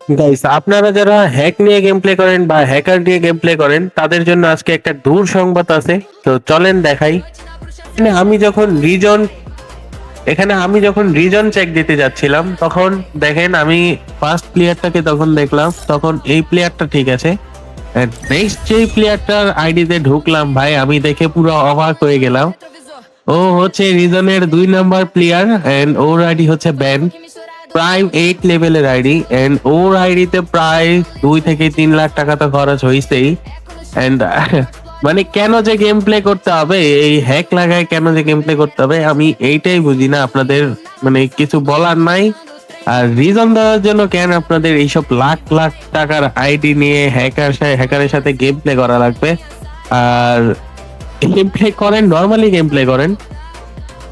Guys, আপনারা যারা hack নিয়ে গেম প্লে করেন বা হ্যাকার নিয়ে গেম প্লে করেন তাদের জন্য আজকে একটা দূর সংবাদ আছে। তো চলেন দেখাই। এখানে আমি যখন রিজন এখানে আমি যখন রিজন চেক দিতে যাচ্ছিলাম তখন দেখেন আমি ফার্স্ট প্লেয়ারটাকে তখন দেখলাম, তখন এই প্লেয়ারটা ঠিক আছে। নেক্সট যে প্লেয়ারটার আইডিতে ঢুকলাম ভাই, আমি দেখে পুরো অবাক হয়ে গেলাম। ও হচ্ছে রিজনের 2 নাম্বার প্লেয়ার এন্ড ওর আইডি হচ্ছে ব্যান, প্রাইম 8 লেভেলের আইডি এন্ড ওর আইডিতে প্রায় 2 থেকে 3 লাখ টাকা তো খরচ হয়েছেই। এন্ড মানে কেন যে গেম প্লে করতে হবে, এই হ্যাক লাগায় কেন যে গেম প্লে করতে হবে আমি এইটাই বুঝি না। আপনাদের মানে কিছু বলার নাই। আর রিজন দেওয়ার জন্য কেন আপনাদের এইসব লাখ লাখ টাকার আইডি নিয়ে হ্যাকারের সাথে গেম প্লে করা লাগবে? আর গেম প্লে করেন, নর্মালি গেম প্লে করেন।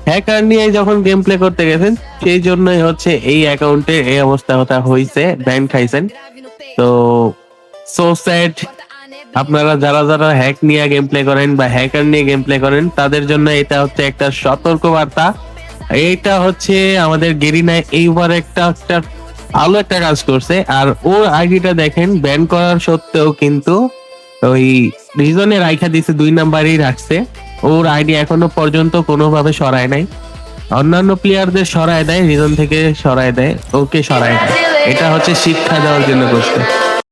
হ্যাকার নিয়ে যখন গেম প্লে করতে গেছেন সেই জন্যই হচ্ছে এই অ্যাকাউন্টে এই অবস্থা হয়েছে, ব্যান খাইছেন। তো সো স্যাড। আপনারা যারা যারা হ্যাক নিয়ে গেম প্লে করেন বা হ্যাকার নিয়ে গেম প্লে করেন তাদের জন্য এটা হচ্ছে একটা সতর্ক বার্তা। এইটা হচ্ছে আমাদের গেরিনা এইবার একটা একটা ভালো একটা কাজ করছে। আর ওর আইডিটা দেখেন, ব্যান করার সত্ত্বেও কিন্তু ওই রিজনে রাইখা দিছে, 2 নাম্বারই রাখছে। ওর আইডি এখনো পর্যন্ত কোনোভাবে সরায় নাই। অন্যান্য প্লেয়ারদের সরায় দেয়, রিজন থেকে সরায় দেয়, ওকে সরায় দেয়। এটা হচ্ছে শিক্ষা দেওয়ার জন্য করছে।